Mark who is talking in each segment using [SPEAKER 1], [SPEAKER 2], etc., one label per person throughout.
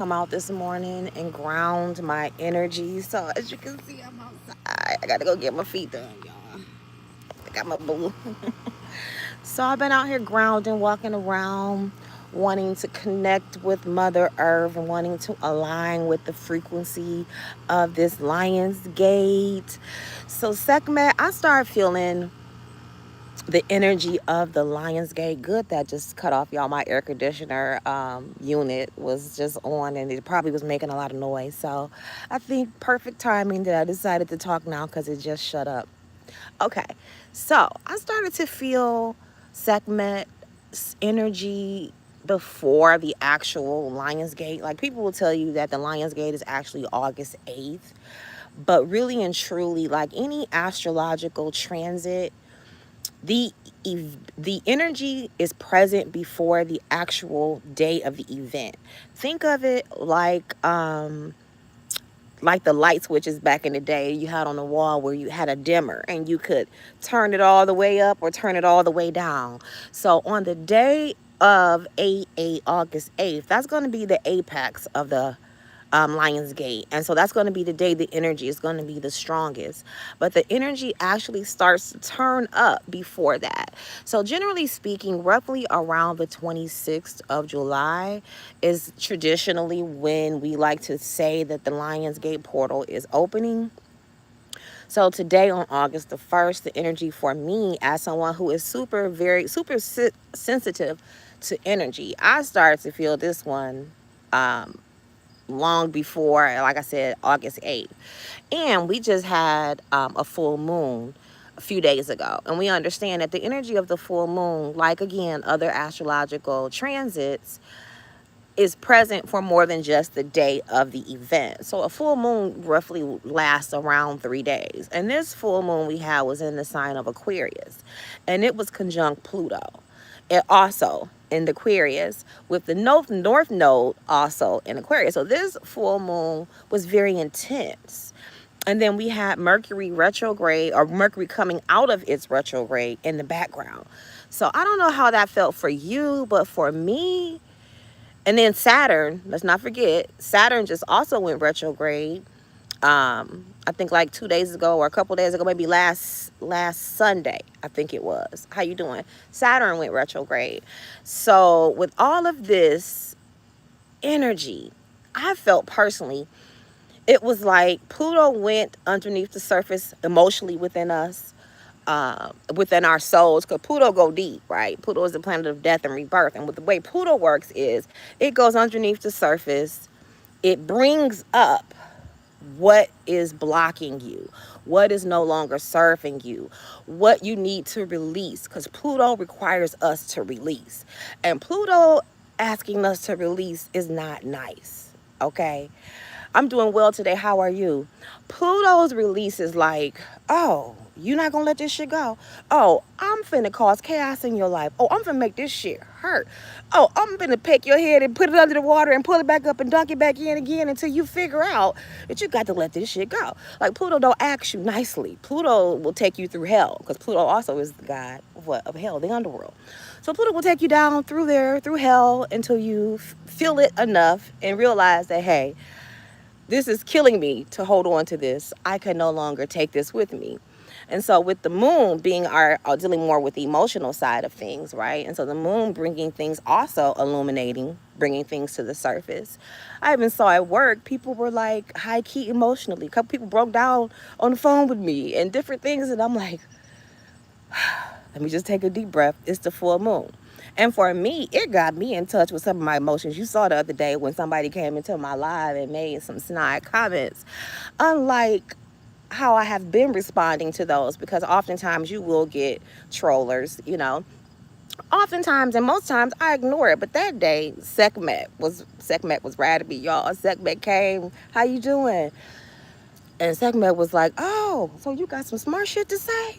[SPEAKER 1] Come out this morning and ground my energy. So as you can see, I'm outside. I gotta go get my feet done, y'all. I got my boo. So I've been out here grounding, walking around, wanting to connect with Mother Earth and wanting to align with the frequency of this Lion's Gate. So Sekhmet, I started feeling the energy of the Lionsgate. Good that just cut off, y'all. My air conditioner unit was just on and it probably was making a lot of noise. So I think perfect timing that I decided to talk now because it just shut up. Okay, so I started to feel Sekhmet's energy before the actual Lionsgate. Like people will tell you that the Lionsgate is actually August 8th. But really and truly, like any astrological transit, the the energy is present before the actual day of the event. Think of it like the light switches back in the day you had on the wall where you had a dimmer and you could turn it all the way up or turn it all the way down. So on the day of August 8th, that's going to be the apex of the Lionsgate. And so that's going to be the day the energy is going to be the strongest. But the energy actually starts to turn up before that. So generally speaking, roughly around the 26th of July is traditionally when we like to say that the Lionsgate portal is opening. So today on August the 1st, the energy for me as someone who is super sensitive to energy, I started to feel this one long before, like I said, August 8th. And we just had a full moon a few days ago. And we understand that the energy of the full moon, like again, other astrological transits, is present for more than just the day of the event. So a full moon roughly lasts around 3 days. And this full moon we had was in the sign of Aquarius. And it was conjunct Pluto. It also in the Aquarius with the north node also in Aquarius. So this full moon was very intense. And then we had Mercury retrograde, or Mercury coming out of its retrograde in the background. So I don't know how that felt for you, but for me, and then Saturn, let's not forget, Saturn just also went retrograde. I think like 2 days ago or a couple days ago, maybe last Sunday, I think it was. How you doing? Saturn went retrograde. So with all of this energy, I felt personally, it was like Pluto went underneath the surface emotionally within us, within our souls, because Pluto go deep, right? Pluto is the planet of death and rebirth. And with the way Pluto works is it goes underneath the surface. It brings up what is blocking you, what is no longer serving you, what you need to release, because Pluto requires us to release. And Pluto asking us to release is not nice, okay? I'm doing well today. How are you? Pluto's release is like, oh, you not gonna let this shit go? Oh, I'm finna cause chaos in your life. Oh, I'm finna make this shit hurt. Oh, I'm finna pick your head and put it under the water and pull it back up and dunk it back in again until you figure out that you got to let this shit go. Like Pluto don't ask you nicely. Pluto will take you through hell because Pluto also is the god of what? Of hell, the underworld. So Pluto will take you down through there, through hell until you feel it enough and realize that, hey, this is killing me to hold on to this. I can no longer take this with me. And so with the moon being our dealing more with the emotional side of things, right? And so the moon bringing things also illuminating, bringing things to the surface. I even saw at work, people were like high key emotionally. A couple people broke down on the phone with me and different things. And I'm like, let me just take a deep breath. It's the full moon. And for me, it got me in touch with some of my emotions. You saw the other day when somebody came into my live and made some snide comments. Unlike how I have been responding to those, because oftentimes you will get trollers, you know. Oftentimes and most times I ignore it. But that day, Sekhmet was rad to me, y'all. Sekhmet came, how you doing? And Sekhmet was like, oh, so you got some smart shit to say?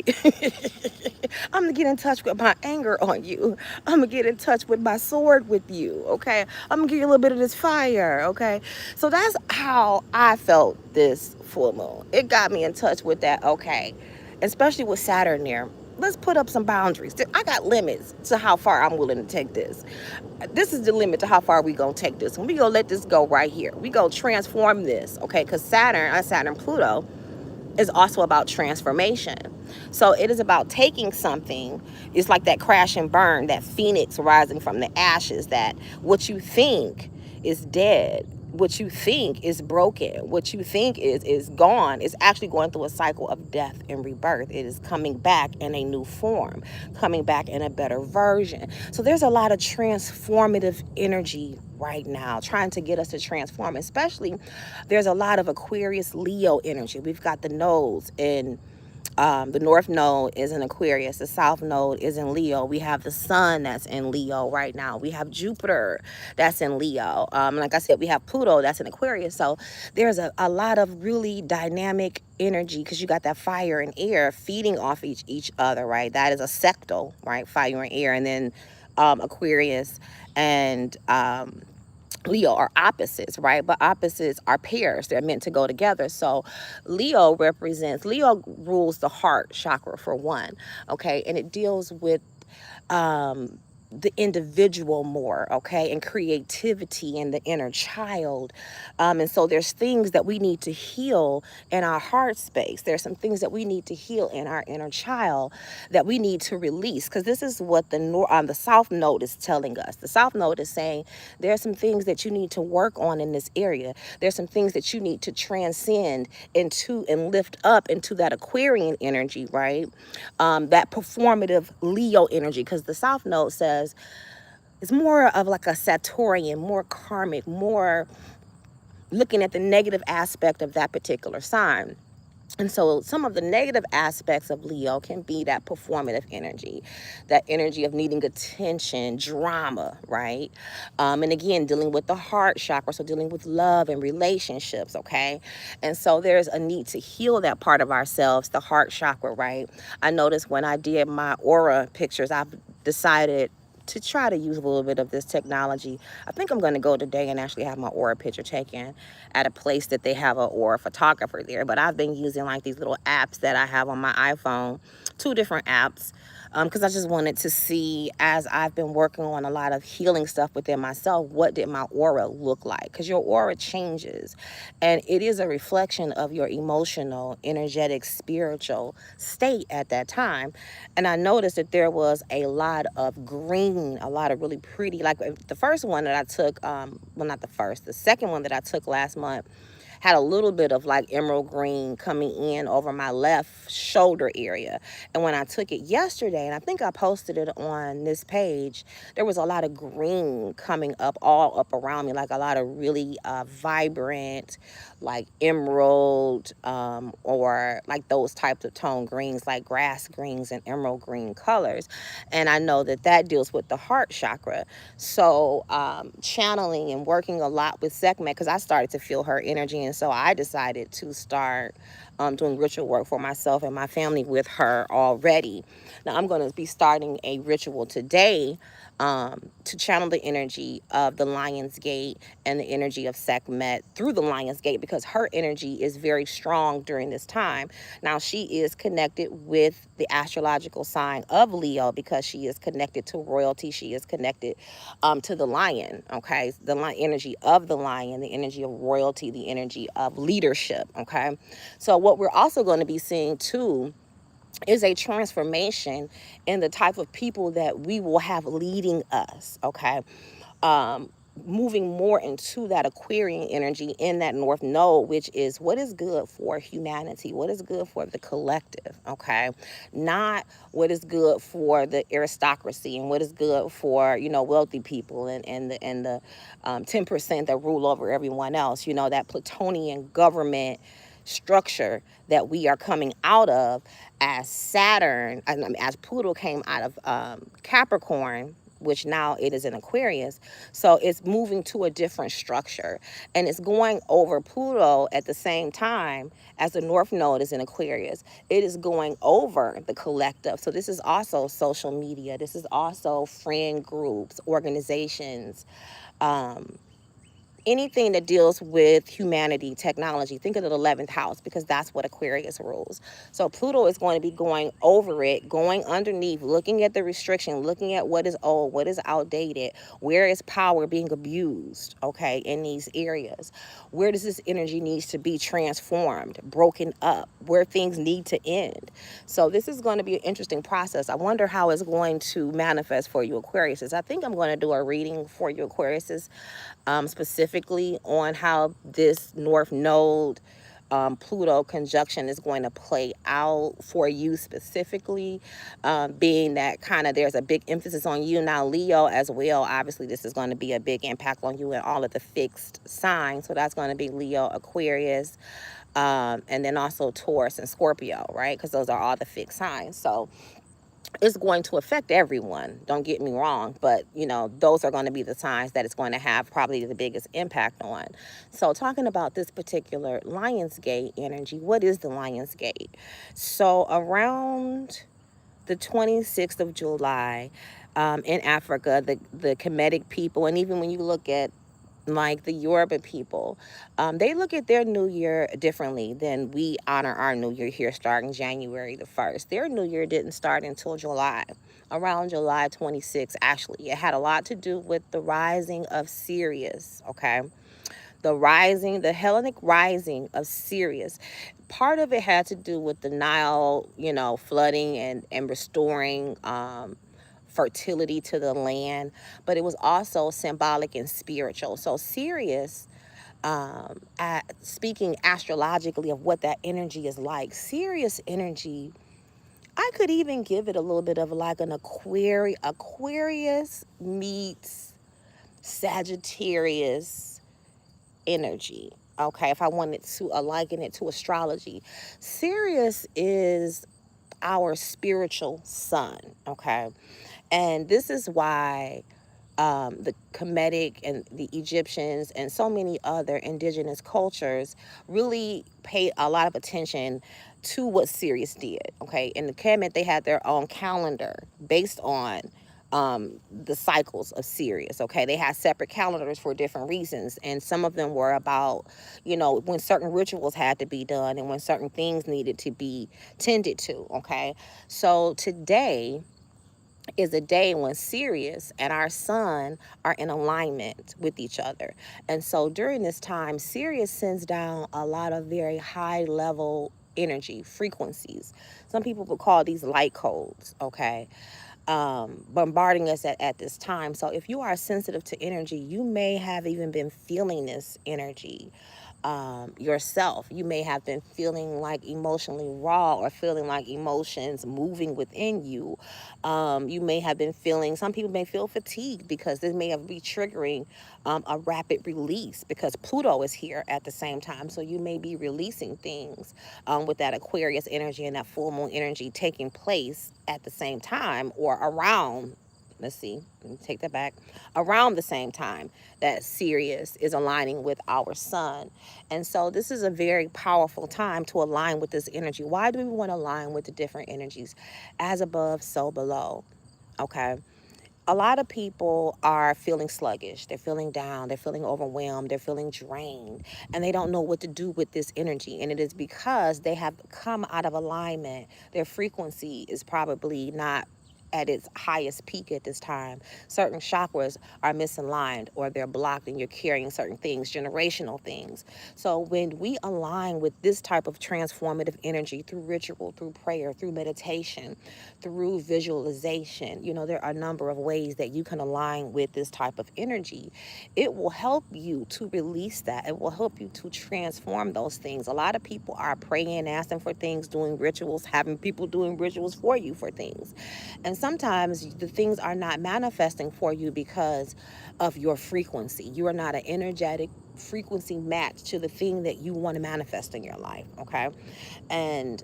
[SPEAKER 1] I'm going to get in touch with my anger on you. I'm going to get in touch with my sword with you, okay? I'm going to give you a little bit of this fire, okay? So that's how I felt this full moon. It got me in touch with that, okay? Especially with Saturn there. let's put up some boundaries. I got limits to how far I'm willing to take this. This is the limit to how far we gonna take this. And we gonna let this go right here. We gonna transform this, okay? Because Saturn, Pluto is also about transformation. So it is about taking something. It's like that crash and burn, that phoenix rising from the ashes, that what you think is dead, what you think is broken, what you think is gone, is actually going through a cycle of death and rebirth. It is coming back in a new form, coming back in a better version. So there's a lot of transformative energy right now, trying to get us to transform. Especially, there's a lot of Aquarius Leo energy. We've got the nodes in the North Node is in Aquarius. The South Node is in Leo. We have the Sun that's in Leo right now. We have Jupiter that's in Leo. Like I said, we have Pluto that's in Aquarius. So there's a lot of really dynamic energy, because you got that fire and air feeding off each other, right? That is a sectal, right? Fire and air. And then Aquarius and Leo are opposites, right? But opposites are pairs. They're meant to go together. So Leo rules the heart chakra for one, okay? And it deals with the individual more, okay, and creativity and the inner child. And so there's things that we need to heal in our heart space. There's some things that we need to heal in our inner child that we need to release, because this is what the South Node is telling us. The South Node is saying there's some things that you need to work on in this area. There's some things that you need to transcend into and lift up into that Aquarian energy, right? That performative Leo energy, because the South Node says it's more of like a Saturnian, more karmic, more looking at the negative aspect of that particular sign. And so some of the negative aspects of Leo can be that performative energy, that energy of needing attention, drama, right? And again, dealing with the heart chakra, so dealing with love and relationships, okay? And so there's a need to heal that part of ourselves, the heart chakra, right? I noticed when I did my aura pictures, I've decided to try to use a little bit of this technology. I think I'm going to go today and actually have my aura picture taken at a place that they have an aura photographer there. But I've been using like these little apps that I have on my iPhone, 2 different apps, because I just wanted to see, as I've been working on a lot of healing stuff within myself, what did my aura look like? Because your aura changes, and it is a reflection of your emotional, energetic, spiritual state at that time. And I noticed that there was a lot of green, a lot of really pretty, like the first one that I took, well, not the first, the second one that I took last month had a little bit of like emerald green coming in over my left shoulder area. And when I took it yesterday, and I think I posted it on this page, there was a lot of green coming up all up around me, like a lot of really vibrant, like emerald, or like those types of tone greens, like grass greens and emerald green colors. And I know that that deals with the heart chakra. So channeling and working a lot with Sekhmet, because I started to feel her energy. And so I decided to start doing ritual work for myself and my family with her already. Now I'm going to be starting a ritual today to channel the energy of the Lion's Gate and the energy of Sekhmet through the Lion's Gate, because her energy is very strong during this time. Now, she is connected with the astrological sign of Leo, because she is connected to royalty. She is connected to the lion, okay? The energy of the lion, the energy of royalty, the energy of leadership, okay? So what we're also going to be seeing too is a transformation in the type of people that we will have leading us, okay? Moving more into that Aquarian energy in that North Node, which is what is good for humanity, what is good for the collective, okay? Not what is good for the aristocracy and what is good for, you know, wealthy people and the 10% that rule over everyone else, you know, that Plutonian government structure that we are coming out of, as Saturn, as Pluto came out of Capricorn, which now it is in Aquarius. So it's moving to a different structure, and it's going over Pluto at the same time as the North Node is in Aquarius. It is going over the collective. So this is also social media. This is also friend groups, organizations, anything that deals with humanity, technology. Think of the 11th house, because that's what Aquarius rules. So Pluto is going to be going over it, going underneath, looking at the restriction, looking at what is old, what is outdated, where is power being abused, okay, in these areas. Where does this energy needs to be transformed, broken up, where things need to end. So this is going to be an interesting process. I wonder how it's going to manifest for you, Aquarius. I think I'm going to do a reading for you, Aquarius, specifically on how this North Node Pluto conjunction is going to play out for you specifically, being that kind of there's a big emphasis on you now, Leo as well. Obviously, this is going to be a big impact on you in all of the fixed signs. So that's going to be Leo, Aquarius, and then also Taurus and Scorpio, right? Because those are all the fixed signs. So it's going to affect everyone, don't get me wrong, but you know, those are going to be the signs that it's going to have probably the biggest impact on. So talking about this particular Lionsgate energy, what is the Lionsgate? So around the 26th of July, in Africa, the Kemetic people, and even when you look at like the Yoruba people, they look at their new year differently than we honor our new year here starting January the 1st. Their new year didn't start until July, around July 26th. Actually, it had a lot to do with the rising of Sirius, okay? The Hellenic rising of Sirius. Part of it had to do with the Nile, you know, flooding and restoring fertility to the land, but it was also symbolic and spiritual. So Sirius, speaking astrologically of what that energy is like, Sirius energy, I could even give it a little bit of like an Aquarius meets Sagittarius energy. Okay, if I wanted to liken it to astrology, Sirius is our spiritual sun. Okay, and this is why the Kemetic and the Egyptians and so many other indigenous cultures really paid a lot of attention to what Sirius did. Okay, in the Kemet, they had their own calendar based on the cycles of Sirius. Okay, they had separate calendars for different reasons, and some of them were about, you know, when certain rituals had to be done and when certain things needed to be tended to. Okay, so today is a day when Sirius and our sun are in alignment with each other. And so during this time, Sirius sends down a lot of very high level energy frequencies. Some people would call these light codes, okay? Bombarding us at this time. So if you are sensitive to energy, you may have even been feeling this energy yourself. You may have been feeling like emotionally raw or feeling like emotions moving within you. You may have been feeling, some people may feel fatigued because this may have be triggering a rapid release because Pluto is here at the same time. So you may be releasing things with that Aquarius energy and that full moon energy taking place at the same time or around. Let's see, let me take that back. Around the same time that Sirius is aligning with our sun. And so this is a very powerful time to align with this energy. Why do we want to align with the different energies? As above, so below. Okay. A lot of people are feeling sluggish. They're feeling down. They're feeling overwhelmed. They're feeling drained. And they don't know what to do with this energy. And it is because they have come out of alignment. Their frequency is probably not at its highest peak at this time. Certain chakras are misaligned or they're blocked and you're carrying certain things, generational things. So when we align with this type of transformative energy through ritual, through prayer, through meditation, through visualization, you know, there are a number of ways that you can align with this type of energy. It will help you to release that. It will help you to transform those things. A lot of people are praying, asking for things, doing rituals, having people doing rituals for you for things. And sometimes the things are not manifesting for you because of your frequency. You are not an energetic frequency match to the thing that you want to manifest in your life, okay? And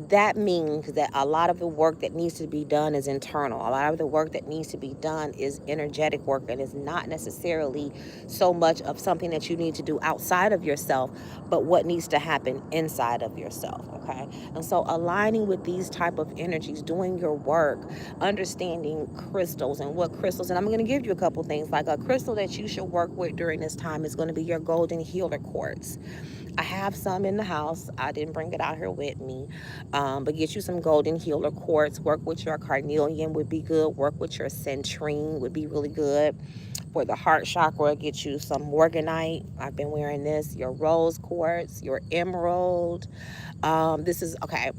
[SPEAKER 1] that means that a lot of the work that needs to be done is internal. A lot of the work that needs to be done is energetic work, and is not necessarily so much of something that you need to do outside of yourself, but what needs to happen inside of yourself. Okay. And so aligning with these type of energies, doing your work, understanding crystals and what crystals, and I'm going to give you a couple things. Like a crystal that you should work with during this time is going to be your golden healer quartz. I have some in the house. I didn't bring it out here with me. But get you some golden healer quartz. Work with your carnelian would be good. Work with your citrine would be really good. For the heart chakra, get you some morganite. I've been wearing this. Your rose quartz, your emerald. This is, okay,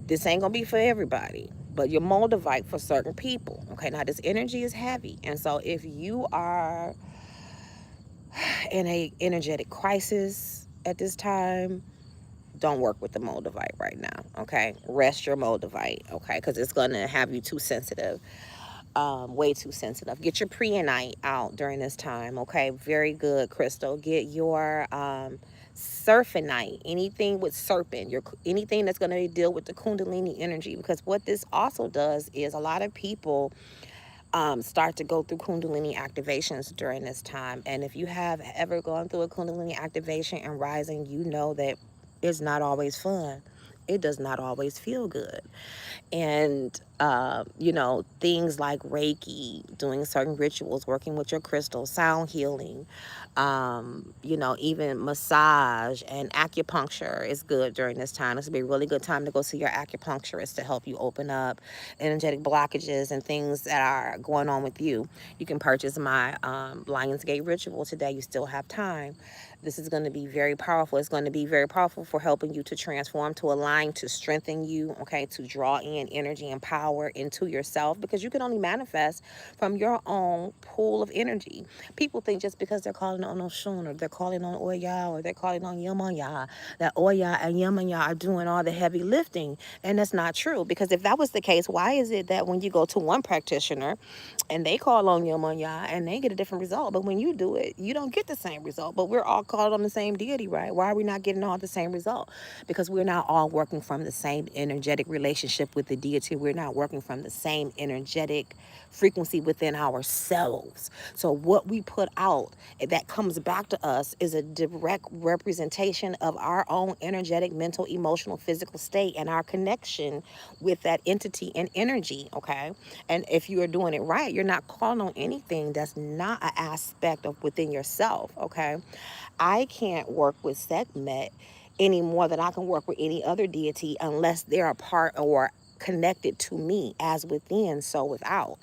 [SPEAKER 1] this ain't going to be for everybody, but your moldavite for certain people. Okay, now this energy is heavy. And so if you are in a energetic crisis at this time, don't work with the moldavite right now. Okay, rest your moldavite. Okay, because it's going to have you too sensitive, way too sensitive. Get your preonite out during this time. Okay, very good crystal. Get your serpentite, anything with serpent, your anything that's going to deal with the kundalini energy, because what this also does is a lot of people start to go through kundalini activations during this time. And if you have ever gone through a kundalini activation and rising, you know that it's not always fun. It does not always feel good. And you know, things like Reiki, doing certain rituals, working with your crystals, sound healing, you know, even massage and acupuncture is good during this time. This would be a really good time to go see your acupuncturist to help you open up energetic blockages and things that are going on with you. You can purchase my Lionsgate ritual today. You still have time. This is going to be very powerful. It's going to be very powerful for helping you to transform, to align, to strengthen you, okay, to draw in energy and power into yourself, because you can only manifest from your own pool of energy. People think just because they're calling on Oshun, or they're calling on Oya, or they're calling on Yamanya, that Oya and Yamanya are doing all the heavy lifting. And that's not true, because if that was the case, why is it that when you go to one practitioner and they call on Yamanya and they get a different result, but when you do it, you don't get the same result? But we're all called on the same deity, right? Why are we not getting all the same result? Because we're not all working from the same energetic relationship with the deity. We're not working from the same energetic frequency within ourselves. So what we put out that comes back to us is a direct representation of our own energetic, mental, emotional, physical state, and our connection with that entity and energy. Okay. And if you are doing it right, you're not calling on anything that's not an aspect of within yourself. Okay. I can't work with Sekhmet any more than I can work with any other deity unless they're a part or connected to me, as within, so without.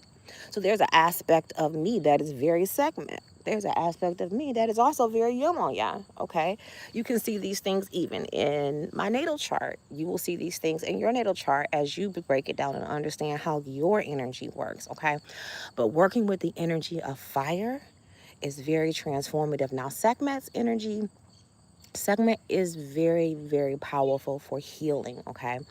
[SPEAKER 1] So there's an aspect of me that is very Sekhmet. There's an aspect of me that is also very Yomoya. Okay. You can see these things even in my natal chart. You will see these things in your natal chart as you break it down and understand how your energy works. Okay. But working with the energy of fire is very transformative. Now, Sekhmet's energy, Sekhmet is very, very powerful for healing, okay?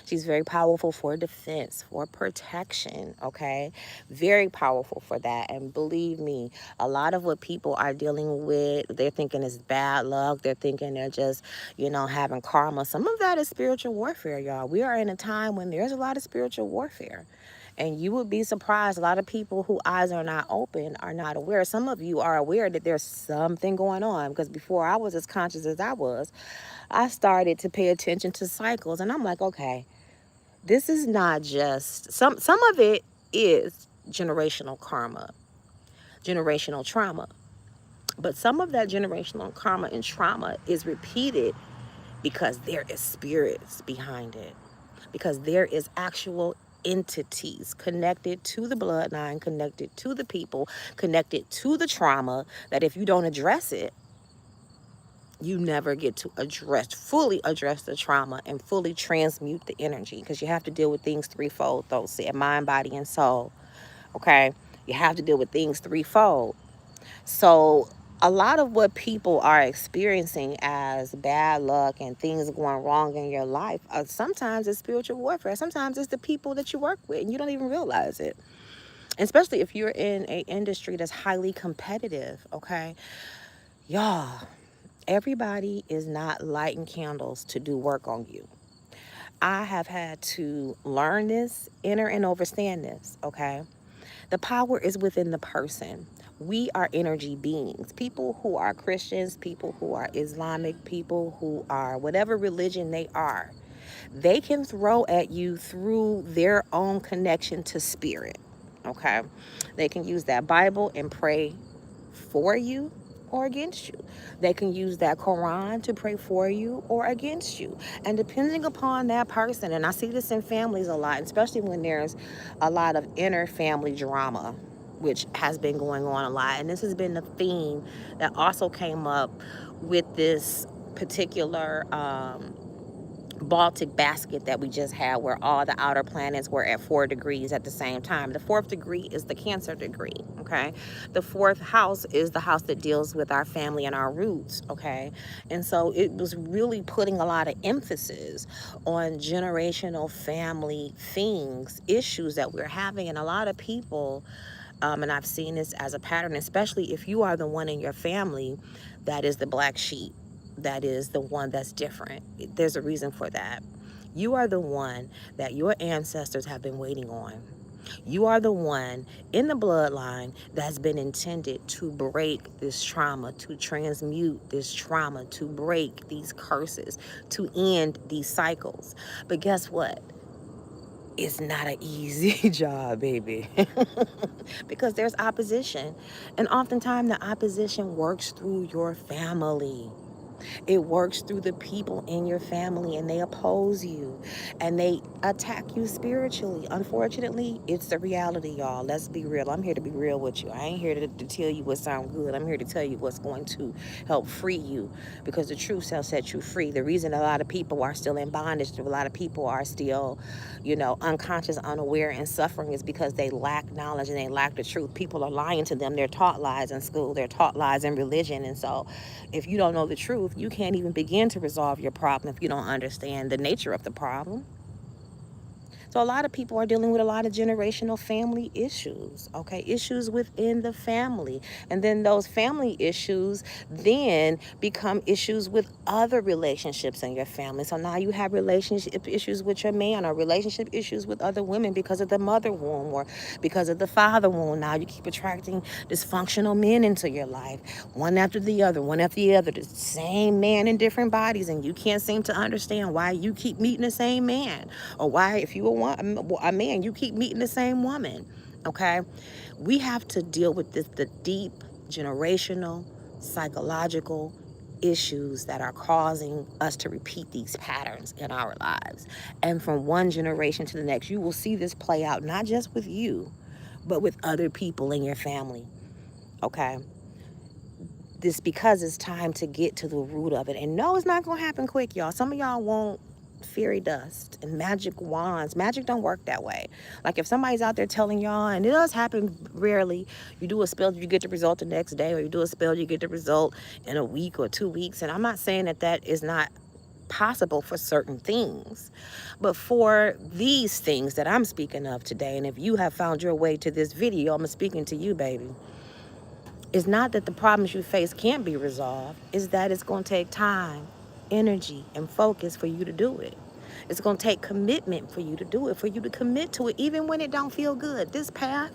[SPEAKER 1] She's very powerful for defense, for protection, okay? Very powerful for that. And believe me, a lot of what people are dealing with, they're thinking is bad luck. They're thinking they're just, you know, having karma. Some of that is spiritual warfare, y'all. We are in a time when there's a lot of spiritual warfare. And you would be surprised. A lot of people whose eyes are not open are not aware. Some of you are aware that there's something going on, because before I was as conscious as I was, I started to pay attention to cycles. And I'm like, okay, this is not just, some of it is generational karma, generational trauma. But some of that generational karma and trauma is repeated because there is spirits behind it, because there is actual entities connected to the bloodline, connected to the people, connected to the trauma, that if you don't address it, you never get to fully address the trauma and fully transmute the energy, because you have to deal with things threefold, though, say mind, body, and soul. Okay, you have to deal with things threefold. So a lot of what people are experiencing as bad luck and things going wrong in your life, sometimes it's spiritual warfare. Sometimes it's the people that you work with and you don't even realize it. Especially if you're in an industry that's highly competitive, okay? Y'all, everybody is not lighting candles to do work on you. I have had to learn this, enter, and understand this, okay? The power is within the person. We are energy beings. People who are Christians, people who are Islamic, people who are whatever religion they can throw at you through their own connection to spirit, okay? They can use that Bible and pray for you or against you. They can use that Quran to pray for you or against you. And depending upon that person, and I see this in families a lot, especially when there's a lot of inner family drama, which has been going on a lot. And this has been the theme that also came up with this particular Baltic basket that we just had, where all the outer planets were at 4 degrees at the same time. The fourth degree is the Cancer degree, okay? The fourth house is the house that deals with our family and our roots, okay? And so it was really putting a lot of emphasis on generational family things, issues that we're having. And a lot of people, and I've seen this as a pattern, especially if you are the one in your family that is the black sheep, that is the one that's different. There's a reason for that. You are the one that your ancestors have been waiting on. You are the one in the bloodline that's been intended to break this trauma, to transmute this trauma, to break these curses, to end these cycles. But guess what? It's not an easy job, baby. Because there's opposition. And oftentimes the opposition works through your family. It works through the people in your family, and they oppose you and they attack you spiritually. Unfortunately, it's the reality, y'all. Let's be real. I'm here to be real with you. I ain't here to tell you what sounds good. I'm here to tell you what's going to help free you, because the truth shall set you free. The reason a lot of people are still in bondage, a lot of people are still, unconscious, unaware, and suffering is because they lack knowledge and they lack the truth. People are lying to them. They're taught lies in school. They're taught lies in religion. And so if you don't know the truth, you can't even begin to resolve your problem if you don't understand the nature of the problem. So a lot of people are dealing with a lot of generational family issues, okay? Issues within the family. And then those family issues then become issues with other relationships in your family. So now you have relationship issues with your man, or relationship issues with other women because of the mother womb or because of the father womb. Now you keep attracting dysfunctional men into your life, one after the other, the same man in different bodies, and you can't seem to understand why you keep meeting the same man, or why, if you a man, you keep meeting the same woman, okay? We have to deal with the deep generational psychological issues that are causing us to repeat these patterns in our lives. And from one generation to the next, you will see this play out, not just with you, but with other people in your family, okay? This, because it's time to get to the root of it. And no, it's not gonna happen quick, y'all. Some of y'all want fairy dust and magic wands. Magic don't work that way. Like if somebody's out there telling y'all, and it does happen rarely, you do a spell, you get the result the next day, or you do a spell, you get the result in a week or 2 weeks. And I'm not saying that is not possible for certain things, but for these things that I'm speaking of today, and if you have found your way to this video, I'm speaking to you, baby. It's not that the problems you face can't be resolved. It's that it's going to take time, energy, and focus for you to do it. It's going to take commitment for you to do it, for you to commit to it, even when it don't feel good. This path,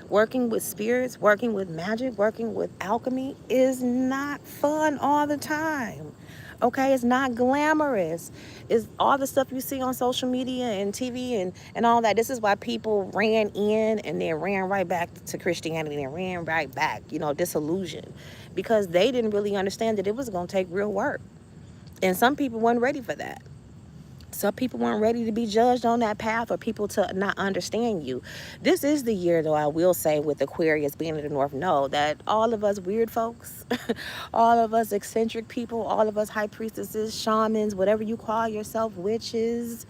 [SPEAKER 1] working with spirits, working with magic, working with alchemy, is not fun all the time. Okay, it's not glamorous. It's all the stuff you see on social media and TV and all that. This is why people ran in and then ran right back to Christianity and ran right back, disillusioned, because they didn't really understand that it was going to take real work. And some people weren't ready for that. Some people weren't ready to be judged on that path, or people to not understand you. This is the year, though, I will say, with Aquarius being in the North Node, that all of us weird folks, all of us eccentric people, all of us high priestesses, shamans, whatever you call yourself, witches,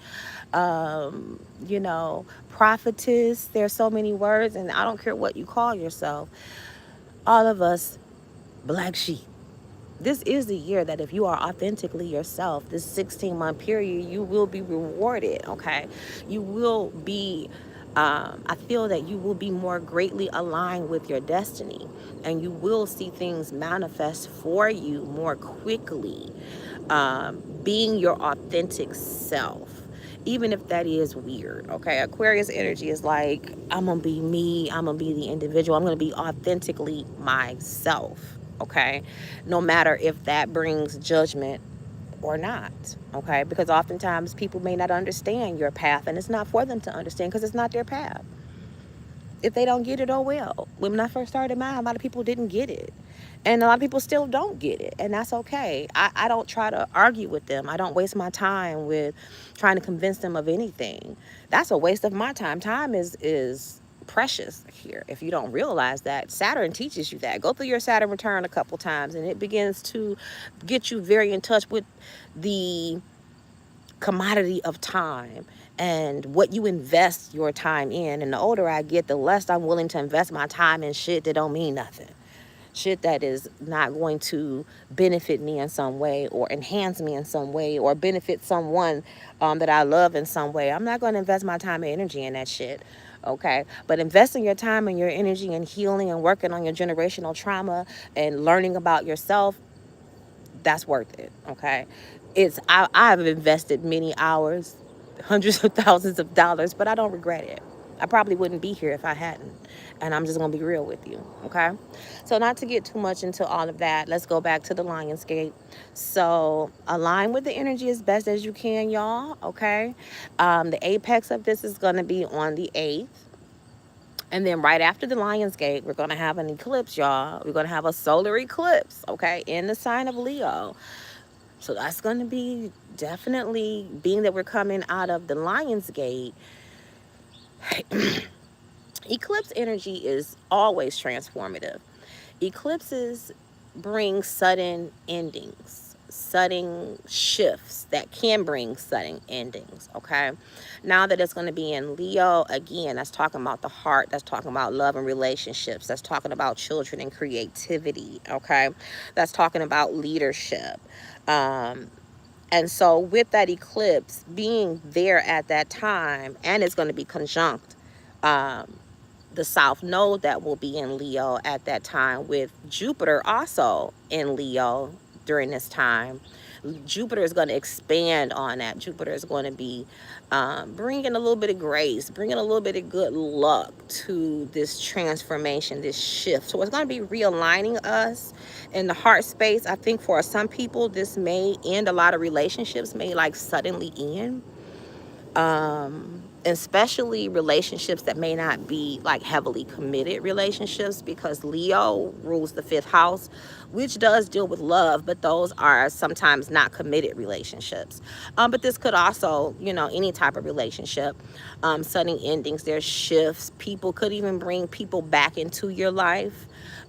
[SPEAKER 1] prophetess, there's so many words, and I don't care what you call yourself, all of us black sheep. This is the year that if you are authentically yourself, this 16-month period, you will be rewarded, okay? You will be, I feel that you will be more greatly aligned with your destiny, and you will see things manifest for you more quickly, being your authentic self. even if that is weird. Okay, Aquarius energy is like, I'm gonna be me, I'm gonna be the individual, I'm gonna be authentically myself. Okay, no matter if that brings judgment or not. Okay, because oftentimes people may not understand your path, and it's not for them to understand because it's not their path. If they don't get it, oh well. When I first started mine, a lot of people didn't get it, and a lot of people still don't get it, and that's okay. I don't try to argue with them. I don't waste my time with trying to convince them of anything. That's a waste of my time. Time is precious here. If you don't realize that, Saturn teaches you that. Go through your Saturn return a couple times, and it begins to get you very in touch with the commodity of time and what you invest your time in. And the older I get, the less I'm willing to invest my time in shit that don't mean nothing. Shit that is not going to benefit me in some way, or enhance me in some way, or benefit someone that I love in some way. I'm not going to invest my time and energy in that shit. Okay, but investing your time and your energy in healing and working on your generational trauma and learning about yourself, that's worth it. Okay, I've invested many hours, hundreds of thousands of dollars, but I don't regret it. I probably wouldn't be here if I hadn't. And I'm just gonna be real with you. Okay, so not to get too much into all of that, let's go back to the Lionsgate. So align with the energy as best as you can, y'all. Okay, the apex of this is gonna be on the 8th. And then right after the Lionsgate, we're going to have an eclipse, y'all. We're going to have a solar eclipse, okay, in the sign of Leo. So that's going to be definitely, being that we're coming out of the Lionsgate, eclipse energy is always transformative. Eclipses bring sudden endings, sudden shifts that can bring sudden endings. Okay, now that it's going to be in Leo, again, that's talking about the heart, that's talking about love and relationships, that's talking about children and creativity. Okay, that's talking about leadership. And so with that eclipse being there at that time, and it's going to be conjunct the South Node that will be in Leo at that time, with Jupiter also in Leo during this time. Jupiter is going to expand on that. Jupiter is going to be bringing a little bit of grace, bringing a little bit of good luck to this transformation, this shift. So it's going to be realigning us in the heart space. I think for some people, this may end, a lot of relationships may like suddenly end. Especially relationships that may not be like heavily committed relationships, because Leo rules the 5th house, which does deal with love, but those are sometimes not committed relationships. But this could also, you know, any type of relationship, sudden endings, there's shifts. People could even bring people back into your life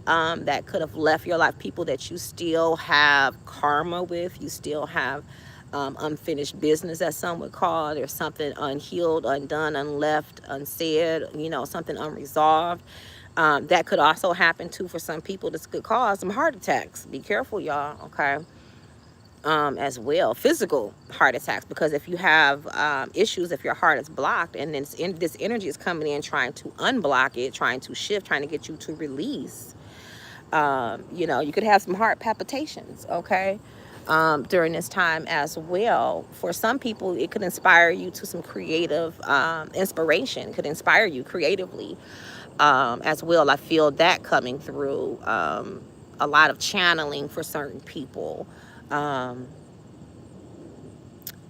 [SPEAKER 1] that could have left your life, people that you still have karma with, you still have unfinished business, as some would call it. There's something unhealed, undone, unleft, unsaid, you know, something unresolved. That could also happen too for some people. This could cause some heart attacks. Be careful, y'all, okay? As well, physical heart attacks, because if you have issues, if your heart is blocked, and then this energy is coming in trying to unblock it, trying to shift, trying to get you to release, you know, you could have some heart palpitations, okay? During this time as well. For some people, it could inspire you to some creative inspiration, could inspire you creatively as well. I feel that coming through, a lot of channeling for certain people.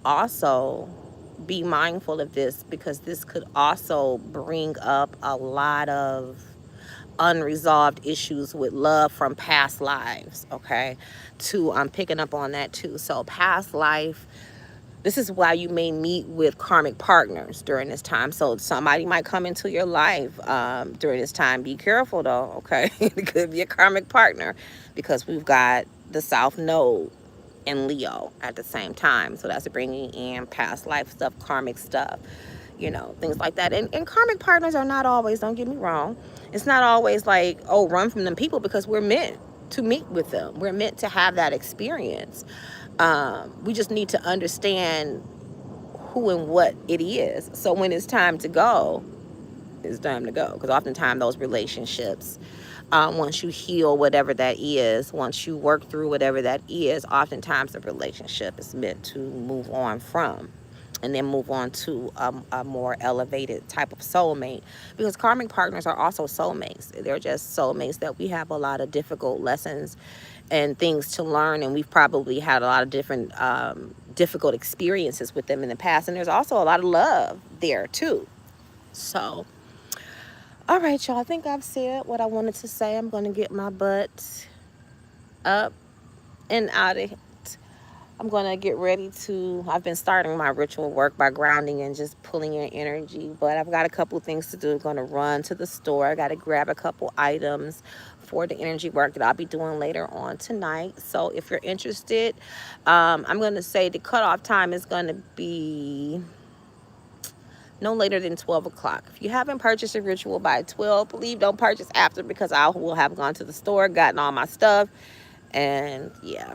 [SPEAKER 1] Also, be mindful of this, because this could also bring up a lot of unresolved issues with love from past lives. Okay, too, I'm picking up on that too. So past life, this is why you may meet with karmic partners during this time. So somebody might come into your life during this time. Be careful though, okay? It could be a karmic partner, because we've got the South Node in Leo at the same time. So that's bringing in past life stuff, karmic stuff, you know, things like that. And karmic partners are not always, don't get me wrong, it's not always like, oh, run from them people, because we're meant to meet with them. We're meant to have that experience. We just need to understand who and what it is. So when it's time to go, it's time to go. Because oftentimes those relationships, once you heal whatever that is, once you work through whatever that is, oftentimes the relationship is meant to move on from. and then move on to a more elevated type of soulmate, because karmic partners are also soulmates. They're just soulmates that we have a lot of difficult lessons and things to learn, and we've probably had a lot of different difficult experiences with them in the past, and there's also a lot of love there too. So all right, y'all, I think I've said what I wanted to say. I'm going to get my butt up and out of. I'm going to get ready to. I've been starting my ritual work by grounding and just pulling in energy, but I've got a couple of things to do. I'm going to run to the store. I got to grab a couple items for the energy work that I'll be doing later on tonight. So if you're interested, I'm going to say the cutoff time is going to be no later than 12 o'clock. If you haven't purchased a ritual by 12, please don't purchase after, because I will have gone to the store, gotten all my stuff, and yeah.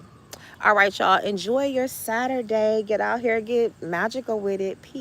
[SPEAKER 1] All right, y'all, enjoy your Saturday. Get out here, get magical with it. Peace.